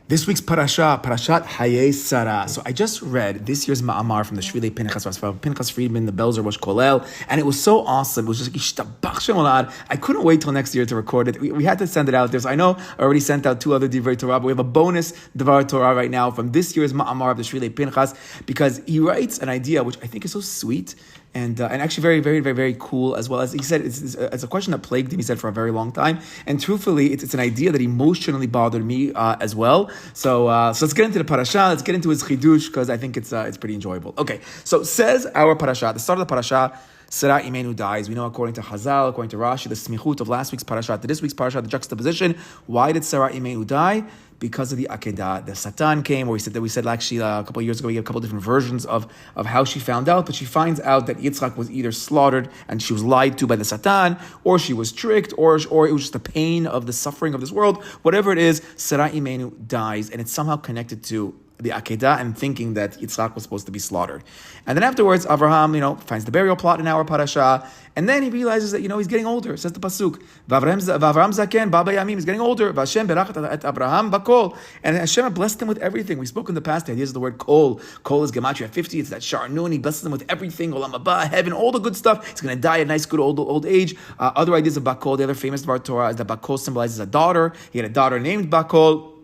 This week's parashat Hayeh Sarah. So I just read this year's ma'amar from the Shvilei Pinchas, Pinchas Friedman, the Belzer was Kolel, and it was so awesome. It was just ishtabach shem. I couldn't wait till next year to record it. We had to send it out there. So I know I already sent out 2 other Divrei Torah, but we have a bonus Divrei Torah right now from this year's ma'amar of the Shvilei Pinchas, because he writes an idea which I think is so sweet. And actually very, very, very, very cool, as well as he said, it's a question that plagued him, he said, for a very long time. And truthfully, it's an idea that emotionally bothered me as well. So let's get into the parasha, let's get into his hidush, because I think it's pretty enjoyable. Okay, so says our parasha, the start of the parasha, Sarah Imenu dies. We know according to Chazal, according to Rashi, the smichut of last week's parasha to this week's parasha, the juxtaposition. Why did Sarah Imenu die? Because of the Akedah. The Satan came, or we said actually a couple of years ago, we had a couple of different versions of how she found out, but she finds out that Yitzhak was either slaughtered and she was lied to by the Satan, or she was tricked, or it was just the pain of the suffering of this world. Whatever it is, Sarah Imenu dies, and it's somehow connected to the Akedah and thinking that Yitzhak was supposed to be slaughtered. And then afterwards, Avraham, finds the burial plot in our parasha, and then he realizes that, he's getting older. Says the pasuk, V'Avraham zaken, Baba Yamim, he's getting older. V'Hashem berachat et Avraham bakol. And Hashem blessed him with everything. We spoke in the past, the ideas of the word kol. Kol is gematria 50, it's that Sharnun. He blesses him with everything, Olam Haba, heaven, all the good stuff. He's going to die at a nice, good old age. Other ideas of bakol, the other famous of our Torah, is that bakol symbolizes a daughter. He had a daughter named Bakol.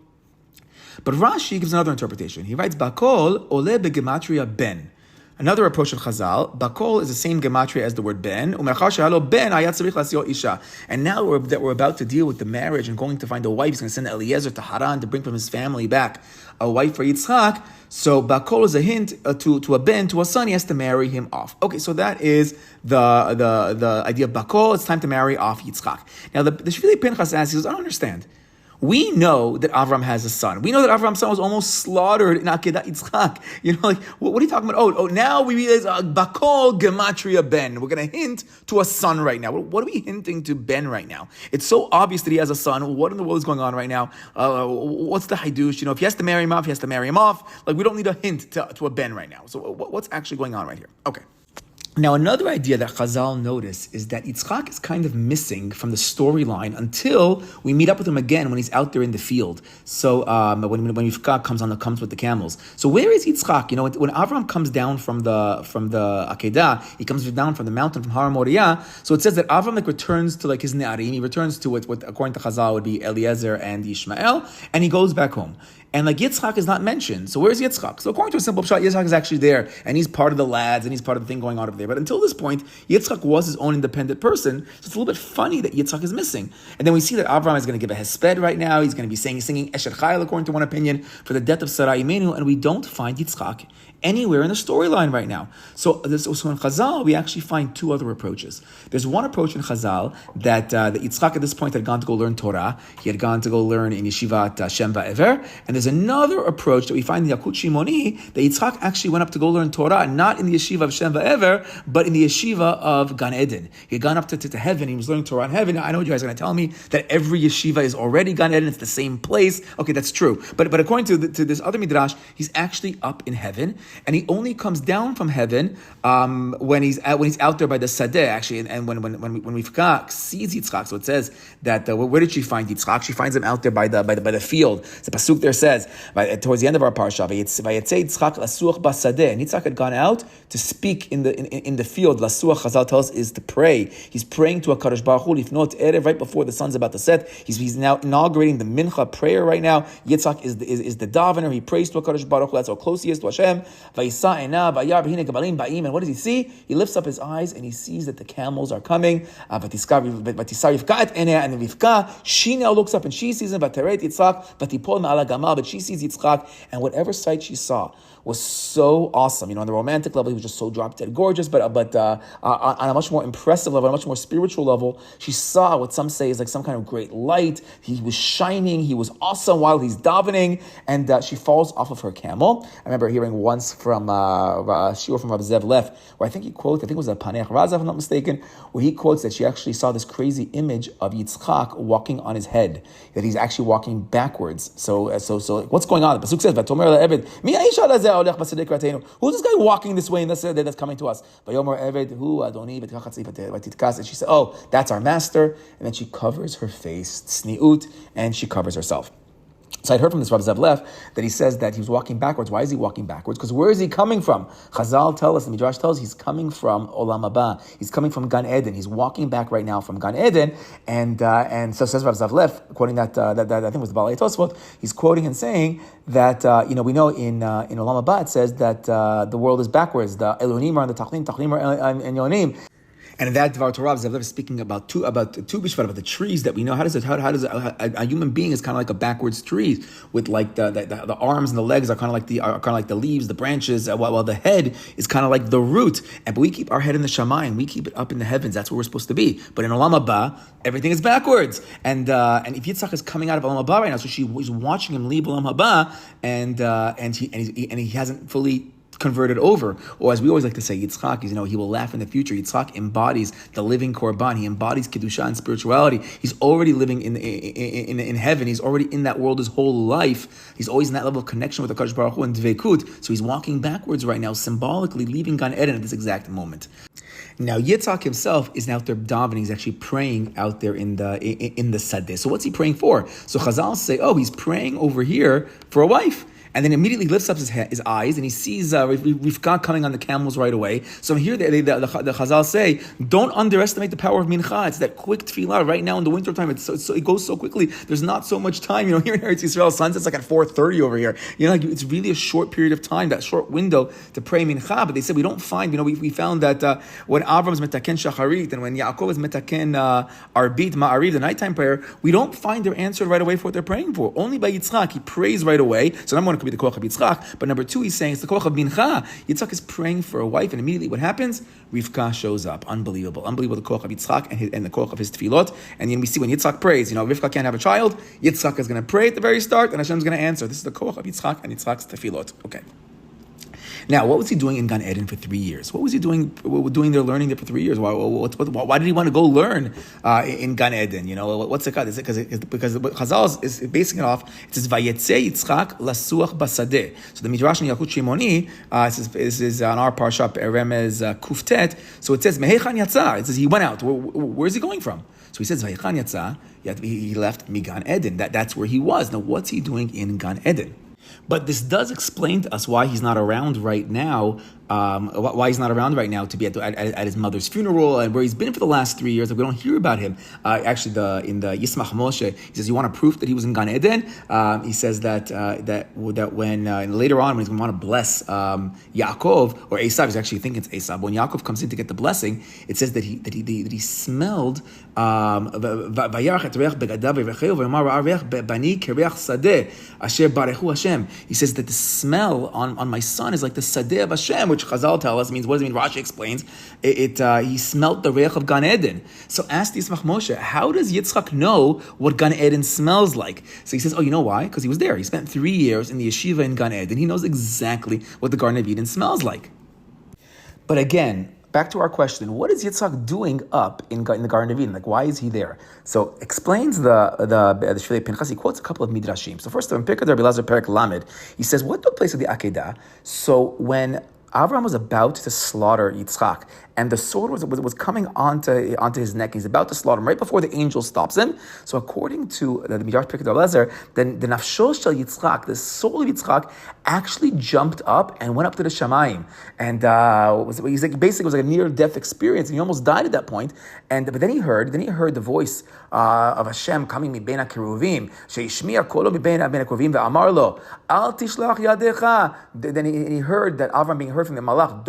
But Rashi gives another interpretation. He writes, Bakol ole begematria ben. Another approach of Chazal, Bakol is the same gematria as the word ben. And now that we're about to deal with the marriage and going to find a wife, he's going to send Eliezer to Haran to bring from his family back a wife for Yitzhak. So Bakol is a hint to a ben, to a son. He has to marry him off. Okay, so that is the idea of Bakol. It's time to marry off Yitzhak. Now the Shvilei Pinchas asks, he goes, I don't understand. We know that Avram has a son. We know that Avram's son was almost slaughtered in Akedah Yitzchak. What are you talking about? Oh, now we realize Bakol Gematria Ben. We're going to hint to a son right now. What are we hinting to Ben right now? It's so obvious that he has a son. What in the world is going on right now? What's the hidush? If he has to marry him off, he has to marry him off. We don't need a hint to a Ben right now. So what's actually going on right here? Okay. Now, another idea that Chazal notice is that Yitzhak is kind of missing from the storyline until we meet up with him again when he's out there in the field. So when Rivka comes with the camels. So where is Yitzhak? When Avram comes down from the Akedah, he comes down from the mountain from Har Moriah. So it says that Avram returns to his Ne'arim. He returns to what according to Chazal would be Eliezer and Ishmael, and he goes back home. And Yitzhak is not mentioned. So where's Yitzhak? So according to a simple shot, Yitzhak is actually there, and he's part of the lads, and he's part of the thing going on over there. But until this point, Yitzhak was his own independent person. So it's a little bit funny that Yitzhak is missing. And then we see that Avraham is going to give a hesped right now. He's going to be singing Esher Chayil, according to one opinion, for the death of Sarah Imenu, and we don't find Yitzhak anywhere in the storyline right now. So in Chazal, we actually find 2 other approaches. There's one approach in Chazal that Yitzhak at this point had gone to go learn Torah. He had gone to go learn in Yeshivat Shem Va'ever. And there's another approach that we find in Yakut Shimoni that Yitzhak actually went up to go learn Torah, not in the Yeshiva of Shem Va'ever, but in the Yeshiva of Gan Eden. He had gone up to heaven. He was learning Torah in heaven. Now, I know you guys are going to tell me that every Yeshiva is already Gan Eden. It's the same place. Okay, that's true. But according to this other midrash, he's actually up in heaven. And he only comes down from heaven when he's out there by the Sadeh, actually, and when Rivka sees Yitzhak. So it says that where did she find Yitzhak? She finds him out there by the field. The pasuk there says towards the end of our parsha, Vayetzei Yitzhak lasuach basadeh, and Yitzhak had gone out to speak in the field. Lasuach, Chazal tells us, is to pray. He's praying to a Kadosh Baruch Hu lifnot erev, right before the sun's about to set. He's now inaugurating the mincha prayer right now. Yitzhak is the davener. He prays to a Kadosh Baruch Hu. That's how close he is to Hashem. And what does he see? He lifts up his eyes and he sees that the camels are coming. And Rivka, she now looks up and she sees him. But she sees Yitzchak, and whatever sight she saw was so awesome. On the romantic level, he was just so drop dead gorgeous. But on a much more impressive level, on a much more spiritual level, she saw what some say is like some kind of great light. He was shining. He was awesome while he's davening, and she falls off of her camel. I remember hearing once from Shiur from Rav Zev Leff, where I think he quotes, I think it was a Panech Raza, if I'm not mistaken, where he quotes that she actually saw this crazy image of Yitzchak walking on his head, that he's actually walking backwards. So what's going on? The pasuk says, "Vatomer le'eved, mi ha'isha hazeh holech basadeh kratenu." Who's this guy walking this way in this that's coming to us? Vayomer eved hu adoni v'tikach vatitkas, and she said, "Oh, that's our master." And then she covers her face, tzniut, and she covers herself. So I'd heard from this Rav Zavlev that he says that he was walking backwards. Why is he walking backwards? Because where is he coming from? Chazal tell us, the Midrash tells us, he's coming from Olam Haba. He's coming from Gan Eden. He's walking back right now from Gan Eden. And so says Rav Zavlev, quoting that I think was the Balei Tosfot, he's quoting and saying that, we know in Olam Haba it says that the world is backwards. The Elonim are on the Tachlim are in Yonim. And in that Dvar Torah, Zavlev is speaking about two bishvat, about the trees that we know. How does a human being is kind of like a backwards tree, with like the arms and the legs are kind of like the leaves, the branches, while the head is kind of like the root. But we keep our head in the shamayim, we keep it up in the heavens. That's where we're supposed to be. But in Olam Haba, everything is backwards. And if Yitzhak is coming out of Olam Haba right now, so she's watching him leave Olam Haba, and he hasn't fully converted over. Or as we always like to say, Yitzhak is, he will laugh in the future. Yitzhak embodies the living korban. He embodies kedusha and spirituality. He's already living in heaven. He's already in that world his whole life. He's always in that level of connection with the Kadosh Baruch Hu and dveikut. So he's walking backwards right now, symbolically leaving Gan Eden at this exact moment. Now Yitzhak himself is out there davening. He's actually praying out there in the sadeh. So what's he praying for? So Chazal say, he's praying over here for a wife. And then immediately lifts up his eyes and he sees Rivka coming on the camels right away. So here the Chazal say, don't underestimate the power of mincha. It's that quick tefillah right now in the wintertime. It goes so quickly. There's not so much time. Here in Eretz Yisrael, sunset's like at 4:30 over here. It's really a short period of time, that short window to pray mincha. But they said we don't find. We found that when Avram is metaken shacharit and when Yaakov is metaken arbit ma'ariv, the nighttime prayer, we don't find their answer right away for what they're praying for. Only by Yitzhak, he prays right away. So number one, could be the koach of Yitzhak, but number two, he's saying it's the koach of mincha. Yitzhak is praying for a wife, and immediately what happens? Rivka shows up. Unbelievable the koach of Yitzhak and the koach of his tefillot. And then we see when Yitzhak prays, Rivka can't have a child. Yitzhak is going to pray at the very start, and Hashem's going to answer. This is the koach of Yitzhak and Yitzhak's tefillot. Okay. Now, what was he doing in Gan Eden for 3 years? What was he doing there, learning there for 3 years? Why did he want to go learn in Gan Eden? What's the cut? Is it because Chazal is basing it off? It says Vayetze Yitzchak lasuach basadeh. So the Midrash in Yalkut Shimoni, this is on our parsha Remez Kuftet. So it says Mehechan Yatza. It says he went out. Where is he going from? So he says Vayechan Yatza. He left Gan Eden. That's where he was. Now, what's he doing in Gan Eden? But this does explain to us why he's not around right now. To be at his mother's funeral, and where he's been for the last 3 years. We don't hear about him. Actually, in the Yismach Moshe, he says, "You want a proof that he was in Gan Eden?" He says that when later on, when he's going to want to bless Yaakov or Esav, he's actually thinking it's Esav. When Yaakov comes in to get the blessing, it says that he smelled He says that the smell on my son is like the sadeh of Hashem, which Chazal tell us means, what does it mean? Rashi explains, he smelt the reich of Gan Eden. So ask the Yismach Moshe, how does Yitzhak know what Gan Eden smells like? So he says, you know why? Because he was there. He spent 3 years in the yeshiva in Gan Eden. He knows exactly what the Garden of Eden smells like. But again, back to our question, what is Yitzhak doing up in the Garden of Eden? Why is he there? So explains the Shvilei Pinchas, he quotes a couple of midrashim. So first of all, in Pirkei Rabbi Elazar Perek Lamed, he says, what took place with the Akedah? So when Avraham was about to slaughter Yitzhak, and the sword was coming onto his neck. He's about to slaughter him right before the angel stops him. So according to the Midrash Pirkei Elazar, then the nafsho shel Yitzchak, the soul of Yitzchak, actually jumped up and went up to the shamayim, and basically was like a near-death experience, and he almost died at that point. But then he heard the voice of Hashem coming mibein hakeruvim, sheishmiya kolo mibein hakeruvim ve'amar lo al tishlach yadecha. Then he heard that Avram being heard from the malach,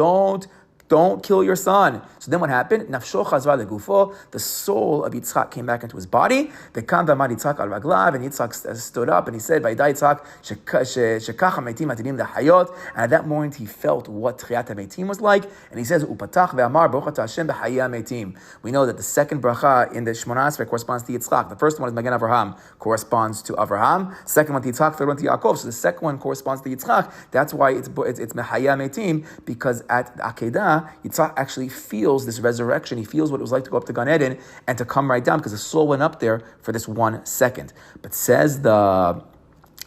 don't kill your son. So then what happened? Nafsho chazra legufo. The soul of Yitzhak came back into his body. V'kam v'amad Yitzhak al raglav. And Yitzhak stood up and he said, "Vayda Yitzhak shekach hametim atidim lehayot." And at that moment he felt what Tchiyat hametim was like. And he says, "Upatach ve'amar baruch atah Hashem b'Hayeh hametim." We know that the second bracha in the Shmona Esrei corresponds to Yitzhak. The first one is Magen Avraham, corresponds to Avraham. Second one to Yitzhak, third one to Yaakov. So the second one corresponds to Yitzhak. That's why it's B'Hayeh hametim, because at the Akedah, Yitzhak actually feels this resurrection. He feels what it was like to go up to Gan Eden and to come right down, because the soul went up there for this 1 second. But says the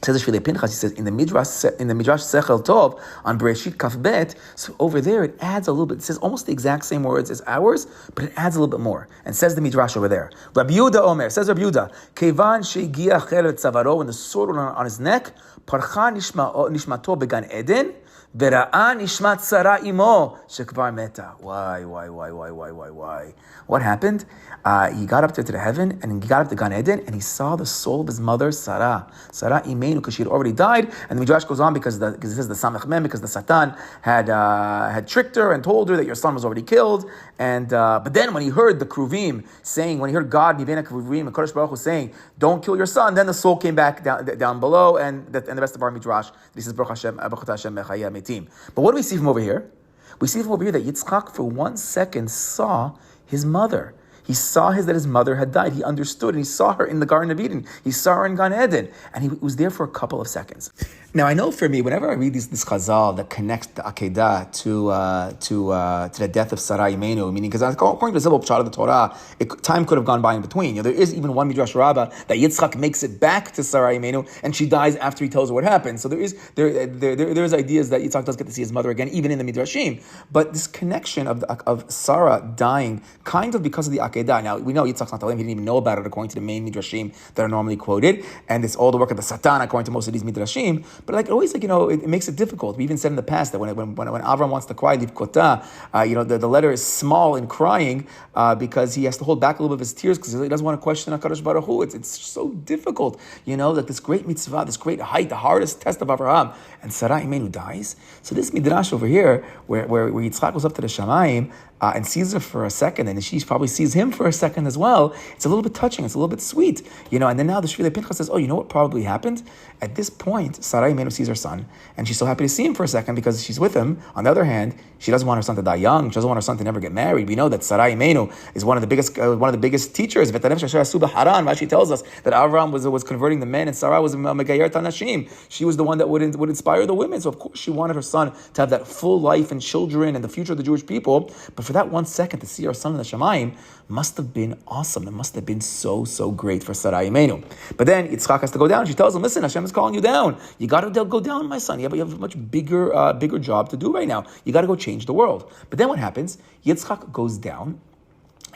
Says the Shvilei Pinchas, he says in the Midrash Sechel Tov on Bereshit Kaf Bet. So over there it adds a little bit. It says almost the exact same words as ours, but it adds a little bit more. And says the Midrash over there. Rabbi Yehuda Omer, says Rabbi Yehuda, Kevan shegia chelet tzavaro, when the sword on his neck, parcha nishmato began Eden. V'ra'a nishmat Sarah imo shekvar meta. Why? What happened? He got up there to the heaven, and he got up to Gan Eden, and he saw the soul of his mother Sarah imenu, because she had already died. And the Midrash goes on because it says the Samech Mem, because the Satan had tricked her and told her that your son was already killed. And but then when he heard the Kruvim saying, when he heard God Mibena Kruvim and Kodesh Baruch Hu saying, "Don't kill your son," then the soul came back down below, and the rest of our Midrash, this is Baruch Hashem, Baruch Hashem Hayeh Metim. But what do we see from over here? We see from over here that Yitzhak for 1 second saw his mother. He saw that his mother had died. He understood, and he saw her in the Garden of Eden. He saw her in Gan Eden, and he was there for a couple of seconds. Now, I know for me, whenever I read this chazal that connects the Akedah to the death of Sarah Imenu, meaning, because according to the simple pshat of the Torah, time could have gone by in between. There is even one Midrash Rabbah that Yitzhak makes it back to Sarah Imenu, and she dies after he tells her what happened. So there's ideas that Yitzhak does get to see his mother again, even in the Midrashim. But this connection of Sarah dying, kind of because of the Akedah. Now, we know Yitzhak's not telling him, he didn't even know about it according to the main Midrashim that are normally quoted, and it's all the work of the Satan according to most of these Midrashim. But always, it makes it difficult. We even said in the past that when Avram wants to cry, livkota, the letter is small in crying because he has to hold back a little bit of his tears because he doesn't want to question HaKadosh Baruch Hu. It's so difficult, that this great mitzvah, this great height, the hardest test of Avraham, and Sarah Imenu dies. So this midrash over here, where Yitzchak goes up to the Shamayim and sees her for a second, and she probably sees him for a second as well, it's a little bit touching, it's a little bit sweet, and then now the Shvilei Pinchas says, you know what probably happened? At this point, Sarah Imenu sees her son, and she's so happy to see him for a second because she's with him. On the other hand, she doesn't want her son to die young. She doesn't want her son to never get married. We know that Sarah Imenu is one of the biggest teachers. Rashi tells us that Avram was converting the men, and Sarah was Megayer Tanashim. She was the one that would inspire the women. So of course she wanted her son to have that full life and children and the future of the Jewish people. But for that 1 second to see her son in the Shamayim must have been awesome. It must have been so great for Sarah Imenu. But then Yitzchak has to go down. She tells him, "Listen, Hashem is calling you down. You got to go down, my son. You have a much bigger job to do right now. You got to go change the world." But then what happens? Yitzchak goes down.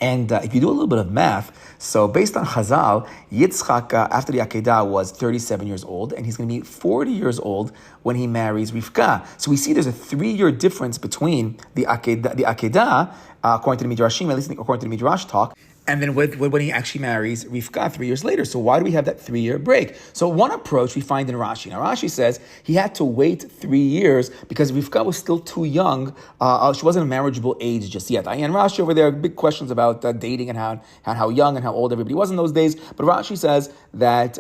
And if you do a little bit of math, so based on Chazal, Yitzchak, after the Akedah, was 37 years old, and he's going to be 40 years old when he marries Rivka. So we see there's a 3-year difference between the Akedah, according to the Midrashim, at least according to the Midrash talk, and then when he actually marries Rivka 3 years later. So why do we have that 3-year break? So one approach we find in Rashi. Now Rashi says he had to wait 3 years because Rivka was still too young. She wasn't a marriageable age just yet. And Rashi over there, big questions about dating and how young and how old everybody was in those days. But Rashi says that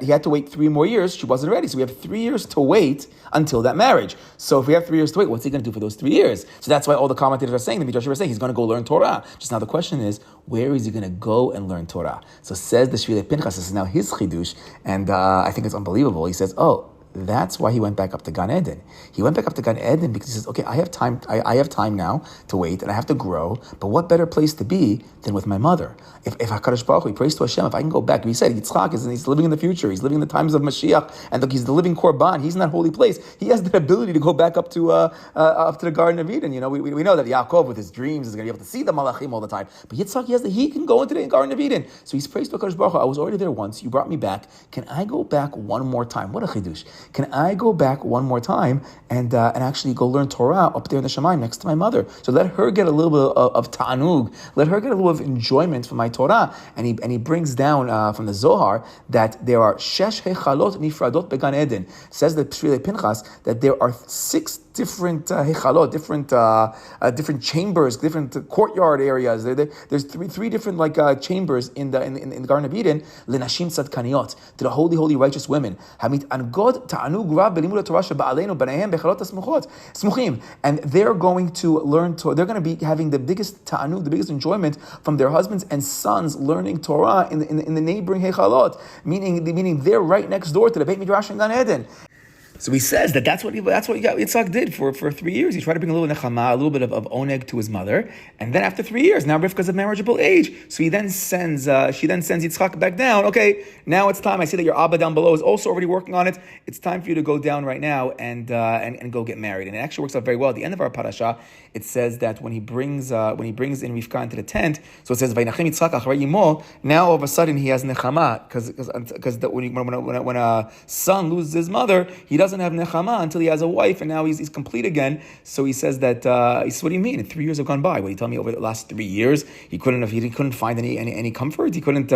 he had to wait 3 more years. She wasn't ready. So we have 3 years to wait until that marriage. So if we have 3 years to wait, what's he going to do for those 3 years? So that's why all the commentators are saying, the Midrash are saying, he's going to go learn Torah. Just now the question is, where is he going to go and learn Torah? So says the Shvilei Pinchas, this is now his hidush, and I think it's unbelievable. He says, that's why he went back up to Gan Eden. He went back up to Gan Eden because he says, okay, I have time. I have time now to wait, and I have to grow. But what better place to be than with my mother? If HaKadosh Baruch Hu, we praise to Hashem, if I can go back. We said Yitzhak he's living in the future. He's living in the times of Mashiach, and he's the living Korban. He's in that holy place. He has the ability to go back up to the Garden of Eden. We know that Yaakov with his dreams is going to be able to see the Malachim all the time. But Yitzhak, he can go into the Garden of Eden. So he's praised to HaKadosh Baruch Hu. I was already there once. You brought me back. Can I go back one more time? What a hidush. Can I go back one more time and actually go learn Torah up there in the Shamayim next to my mother? So let her get a little bit of ta'anug, let her get a little bit of enjoyment from my Torah. And he brings down from the Zohar that there are shesh hechalot nifradot began Eden. Says the Shvilei Pinchas that there are 6 different hechalot, different chambers, different courtyard areas. There's three different chambers in the Garden of Eden. Lenashim tzadkaniot, to the holy righteous women. Hamit angod ta'anug rav belimud Torah she'ba'aleinu b'neihem bechalot smuchim, and they're going to learn Torah. They're going to be having the biggest ta'anug, the biggest enjoyment from their husbands and sons learning Torah in the neighboring hechalot, meaning they're right next door to the Beit Midrash in Gan Eden. So he says that's what Yitzhak did for 3 years. He tried to bring a little nechama, a little bit of oneg to his mother, and then after 3 years, now Rivka's of marriageable age. So she then sends Yitzhak back down. Okay, now it's time. I see that your Abba down below is also already working on it. It's time for you to go down right now and go get married. And it actually works out very well. At the end of our parasha, it says that when he brings in Rivka into the tent, so it says Vayinachem Yitzhak acharei imo. Now all of a sudden he has nechama because when a son loses his mother, he doesn't have nechama until he has a wife, and now he's complete again. So he says that he says, what do you mean? 3 years have gone by. What do you tell me over the last 3 years he couldn't find any comfort? He couldn't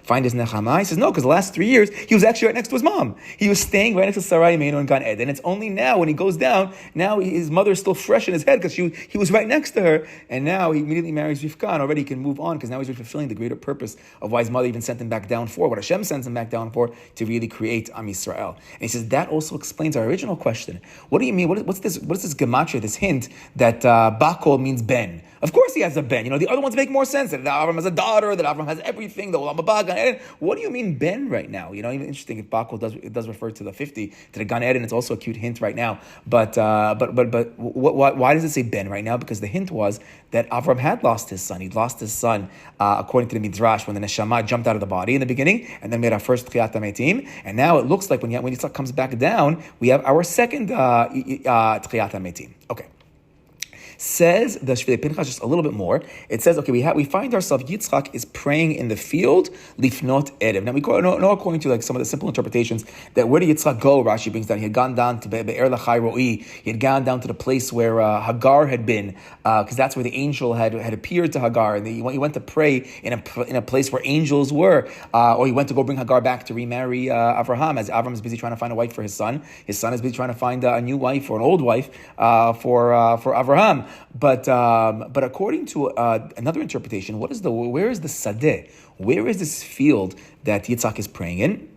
find his nechama? He says no, because the last 3 years he was actually right next to his mom. He was staying right next to Sarai Meinu and Gan Eden. It's only now when he goes down, now his mother's still fresh in his head because he was right next to her, and now he immediately marries Rivka and already he can move on because now he's fulfilling the greater purpose of why his mother even sent him back down for, what Hashem sends him back down for, to really create Am Yisrael. And he says that also explains our original question. What do you mean? What's this gematria, this hint that Bakol means Ben? Of course he has a Ben. The other ones make more sense. That Avram has a daughter, that Avram has everything, the Olam Haba, Gan Eden. What do you mean Ben right now? Even interesting, if Bakol does refer to the 50, to the Gan Eden, it's also a cute hint right now. But why does it say Ben right now? Because the hint was that Avram had lost his son. He'd lost his son, according to the Midrash, when the Neshama jumped out of the body in the beginning, and then we had our first Tchiyat HaMetim. And now it looks like when Yitzhak comes back down, we have our second Tchiyat HaMetim. Okay. Says the Shvilei Pinchas just a little bit more. It says, okay, we find ourselves, Yitzhak is praying in the field, lifnot erev. Now we know according to some of the simple interpretations that where did Yitzhak go? Rashi brings down, he had gone down to Be'er Lachai Ro'i. He had gone down to the place where Hagar had been, because that's where the angel had appeared to Hagar, and he went to pray in a place where angels were, or he went to go bring Hagar back to remarry Avraham, as Avram is busy trying to find a wife for his son. His son is busy trying to find a new wife or an old wife for Avraham. But according to another interpretation, where is the sadeh? Where is this field that Yitzhak is praying in?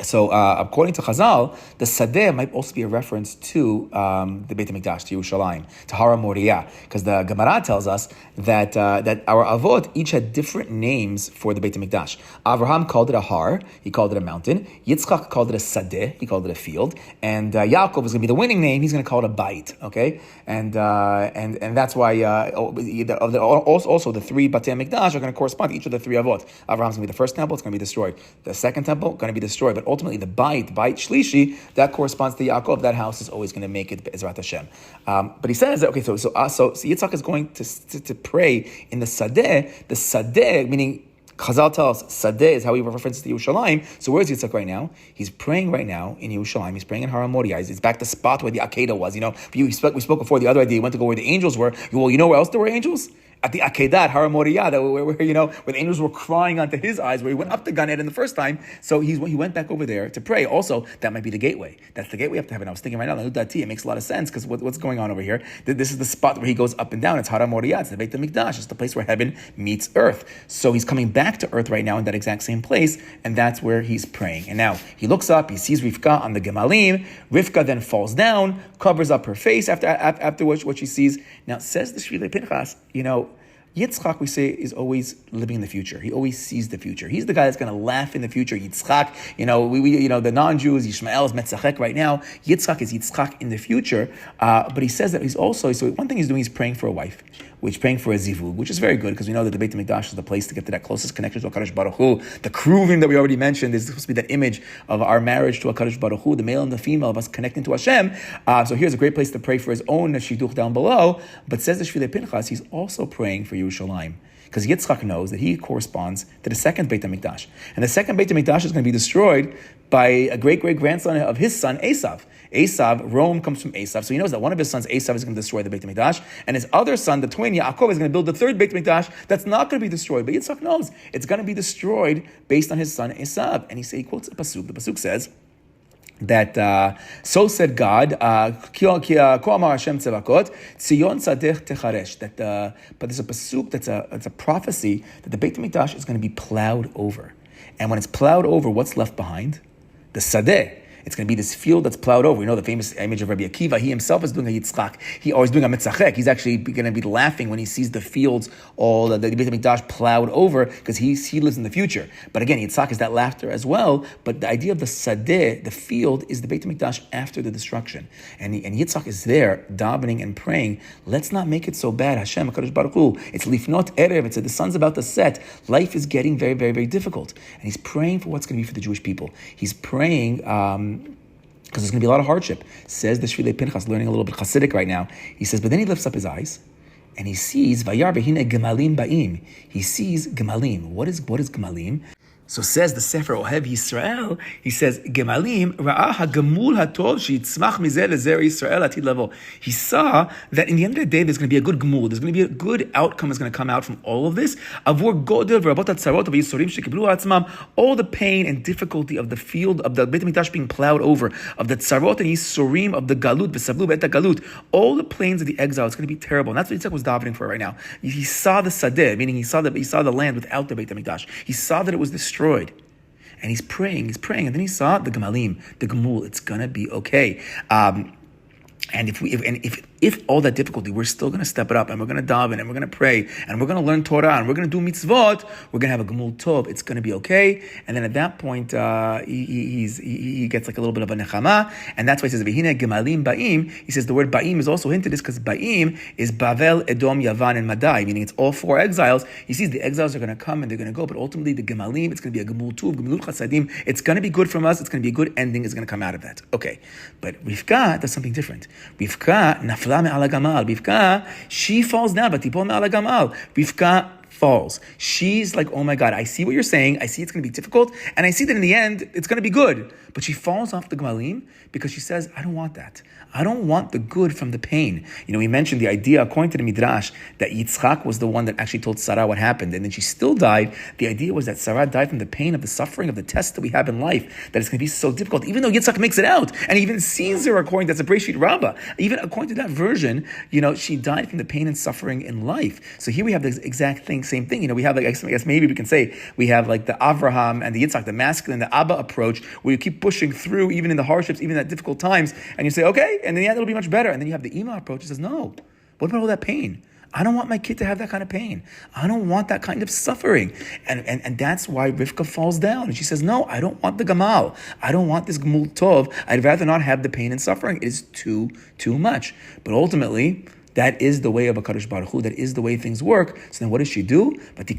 So, according to Chazal, the Sadeh might also be a reference to the Beit HaMikdash, to Yerushalayim, to Har Moriah, because the Gemara tells us that our Avot each had different names for the Beit HaMikdash. Avraham called it a Har, he called it a mountain. Yitzchak called it a Sadeh, he called it a field. And Yaakov is going to be the winning name, he's going to call it a Bait, okay? And that's why also the three Batei HaMikdash are going to correspond to each of the three Avot. Abraham's going to be the first temple, it's going to be destroyed. The second temple, going to be destroyed. But ultimately, the Bait Shlishi, that corresponds to Yaakov. That house is always going to make it Be'ezrat Hashem. But he says that, okay, so Yitzhak is going to pray in the Sadeh. The Sadeh, meaning Chazal tells us Sadeh is how he references to Yerushalayim. So where is Yitzhak right now? He's praying right now in Yerushalayim. He's praying in Har Moriah. He's back to the spot where the Akedah was. We spoke before the other idea. He went to go where the angels were. Well, you know where else there were angels? At the Akedah, Har Moriah, where the angels were crying onto his eyes, where he went up to Gan Eden the first time. So he went back over there to pray. Also, that might be the gateway. That's the gateway up to heaven. I was thinking right now, it makes a lot of sense because what's going on over here? This is the spot where he goes up and down. It's Har Moriah. It's the Beit HaMikdash. It's the place where heaven meets earth. So he's coming back to earth right now in that exact same place, and that's where he's praying. And now he looks up, he sees Rivka on the Gemalim. Rivka then falls down, covers up her face after what she sees. Now, says the Shvilei Pinchas, Yitzhak, we say, is always living in the future. He always sees the future. He's the guy that's going to laugh in the future. Yitzhak, the non-Jews, Yishmael is Metzachek right now. Yitzhak is Yitzhak in the future. But he says that so one thing he's doing is praying for a wife, praying for a zivug, which is very good because we know that the Beit HaMikdash is the place to get to that closest connection to HaKadosh Baruch Hu. The kruvim that we already mentioned is supposed to be that image of our marriage to HaKadosh Baruch Hu, the male and the female of us connecting to Hashem. So here's a great place to pray for his own shidduch down below. But says the Shvilei Pinchas, he's also praying for Yerushalayim. Because Yitzchak knows that he corresponds to the second Beit HaMikdash. And the second Beit HaMikdash is going to be destroyed by a great-great-grandson of his son, Esav. Rome comes from Esav. So he knows that one of his sons, Esav, is going to destroy the Beit HaMikdash. And his other son, the twin, Yaakov, is going to build the third Beit HaMikdash that's not going to be destroyed. But Yitzchak knows it's going to be destroyed based on his son, Esav. And he quotes a pasuk. The pasuk says that so said God, Ki amar Hashem tzevakot, Tzion tzadech techaresh. But there's a pasuk that's a prophecy that the Beit HaMikdash is going to be plowed over. And when it's plowed over, what's left behind? The sadeh. It's going to be this field that's plowed over. You know the famous image of Rabbi Akiva. He himself is doing a Yitzhak. He always doing a mitzachek. He's actually going to be laughing when he sees the fields, all the Beit HaMikdash plowed over, because he lives in the future. But again, Yitzhak is that laughter as well. But the idea of the sadeh, the field, is the Beit HaMikdash after the destruction. And Yitzhak is there, davening and praying, let's not make it so bad. Hashem, HaKadosh Baruch Hu, it's lifnot erev, it's the sun's about to set. Life is getting very, very, very difficult. And he's praying for what's going to be for the Jewish people. He's praying because there's going to be a lot of hardship. Says the Shvilei Pinchas, learning a little bit Hasidic right now. He says, but then he lifts up his eyes and he sees Vayar behine gemalim ba'im. He sees gemalim. What is gemalim? So says the Sefer Ohev Yisrael, he says, Gemalim, ra'ah ha'gemul ha'tov she'itzmach mizeh lezer Yisrael atid lavo. He saw that in the end of the day, there's going to be a good gemul, there's going to be a good outcome that's going to come out from all of this. Avur godel v'rabot ha'tzarot v'yisorim shekiblu ha'atzmam, all the pain and difficulty of the field, of the Beit HaMikdash being plowed over, of the tzarot and yisorim of the galut, v'savlu v'et galut, all the plains of the exile, it's going to be terrible. And that's what Yitzhak was davening for right now. He saw the sadeh, meaning he saw the land without the Beit HaMikdash. He saw that it was destroyed. And he's praying, and then he saw the gemalim, the gemul. It's gonna be okay. And if all that difficulty, we're still going to step it up, and we're going to daven, and we're going to pray, and we're going to learn Torah, and we're going to do mitzvot, we're going to have a gemul tov. It's going to be okay. And then at that point, he gets like a little bit of a nechama, and that's why he says v'hine gemalim ba'im. He says the word ba'im is also hinted, because ba'im is Bavel, Edom, Yavan, and Madai, meaning it's all four exiles. He sees the exiles are going to come and they're going to go, but ultimately the gemalim, it's going to be a gemul tov, gemul chasadim. It's going to be good from us. It's going to be a good ending. It's going to come out of that. Okay, but Rivka does something different. Rivka nafla me'al hagamal. Rivka, she falls down, but tipol me'al hagamal. Rivka falls. She's like, oh my God, I see what you're saying. I see it's going to be difficult, and I see that in the end, it's going to be good. But she falls off the gemalim because she says, I don't want that. I don't want the good from the pain. You know, we mentioned the idea, according to the Midrash, that Yitzhak was the one that actually told Sarah what happened, and then she still died. The idea was that Sarah died from the pain of the suffering of the tests that we have in life, that it's going to be so difficult, even though Yitzhak makes it out, and even sees her according to that's a Breshit Rabbah. Even according to that version, you know, she died from the pain and suffering in life. So here we have the exact thing, same thing. You know, we have, like, I guess maybe we can say, we have like the Avraham and the Yitzhak, the masculine, the Abba approach, where you keep pushing through, even in the hardships, even at difficult times, and you say, okay, and then it'll be much better. And then you have the Ima approach that says, no, what about all that pain? I don't want my kid to have that kind of pain. I don't want that kind of suffering. And that's why Rivka falls down. And she says, no, I don't want the gamal. I don't want this gemul tov. I'd rather not have the pain and suffering. It is too much. But ultimately, that is the way of HaKadosh Baruch Hu. That is the way things work. So then what does she do? She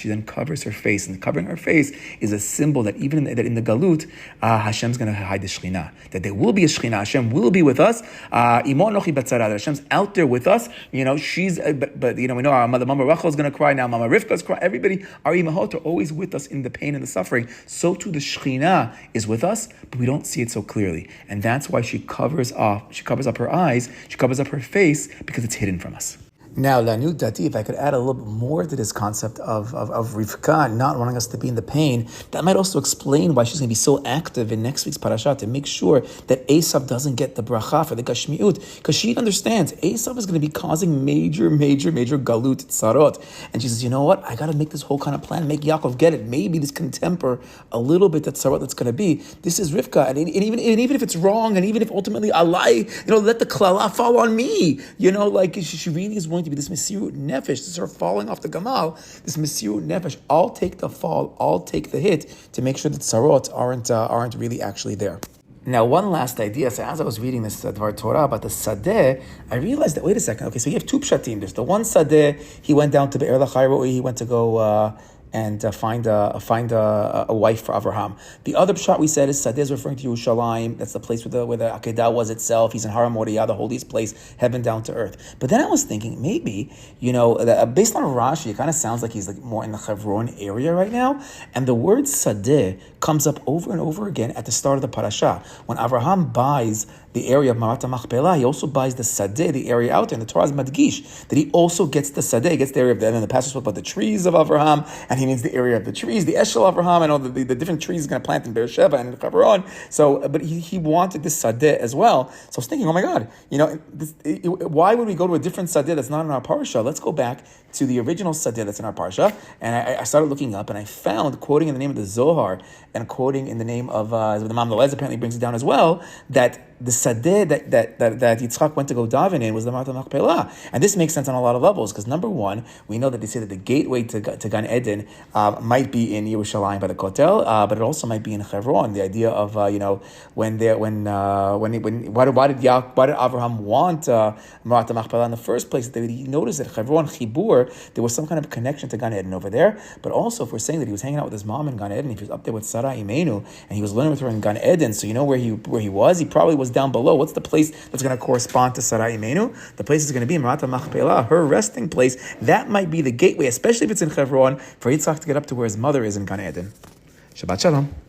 then covers her face. And covering her face is a symbol that even in the Galut, Hashem's going to hide the Shekhinah. That there will be a Shekhinah. Hashem will be with us. That Hashem's out there with us. You know, she's, but you know, we know our mother, Mama Rachel is going to cry now. Mama Rivka's crying. Everybody, our Imahot are always with us in the pain and the suffering. So too the Shekhinah is with us, but we don't see it so clearly. And that's why she covers up her eyes. She covers up her face, because it's hidden from us. Now, Lanu Dati, if I could add a little bit more to this concept of Rivka not wanting us to be in the pain, that might also explain why she's going to be so active in next week's parasha to make sure that Esav doesn't get the bracha for the Gashmiut, because she understands Esav is going to be causing major galut tzarot, and she says, you know what, I got to make this whole kind of plan, make Yaakov get it. Maybe this can temper a little bit that tzarot that's going to be. This is Rivka, and even if it's wrong, and even if ultimately I lie, you know, let the klala fall on me. You know, like she really is willing to be this mesirut nefesh. This is her falling off the gamal. This mesirut nefesh. I'll take the fall. I'll take the hit to make sure that tzarot aren't really actually there. Now, one last idea. So as I was reading this Dvar Torah about the Sadeh, I realized that, wait a second. Okay, so you have two pshatim. There's the one Sadeh, he went down to Be'er Lachai, he went to go and find a wife for Avraham. The other pshat we said is Sadeh is referring to Yerushalayim. That's the place where the Akedah was itself. He's in Har Moriah, the holiest place, heaven down to earth. But then I was thinking, maybe, you know, based on Rashi, it kind of sounds like he's like more in the Hebron area right now. And the word Sadeh comes up over and over again at the start of the parasha. When Avraham buys the area of Marat HaMachpelah, he also buys the Sadeh, the area out there. And the Torah is Madgish, that he also gets the Sadeh, gets the area of that. And the passage spoke about the trees of Avraham, and he he needs the area of the trees, the Eshel Avraham, and all the different trees he's going to plant in Beersheba and in Hebron. So, but he wanted this sadeh as well. So I was thinking, oh my God, why would we go to a different sadeh that's not in our parsha? Let's go back to the original sadeh that's in our parsha. And I started looking up, and I found, quoting in the name of the Zohar and quoting in the name of the Mamlelez apparently brings it down as well, that the sadeh that Yitzhak went to go daven in was the Ma'at Machpelah. And this makes sense on a lot of levels, because number one, we know that they say that the gateway to Gan Eden might be in Yerushalayim by the Kotel, but it also might be in Hebron. The idea of why did Avraham want Ma'at Machpelah in the first place? That he noticed that Hebron Chibur, there was some kind of connection to Gan Eden over there. But also, if we're saying that he was hanging out with his mom in Gan Eden, if he was up there with Sarah Imenu and he was learning with her in Gan Eden, so where he was? He probably was down below. What's the place that's going to correspond to Sarah Imenu? The place is going to be Ma'at Machpelah, her resting place. That might be the gateway, especially if it's in Hebron, for Yitzhak to get up to where his mother is in Gan Eden. Shabbat Shalom.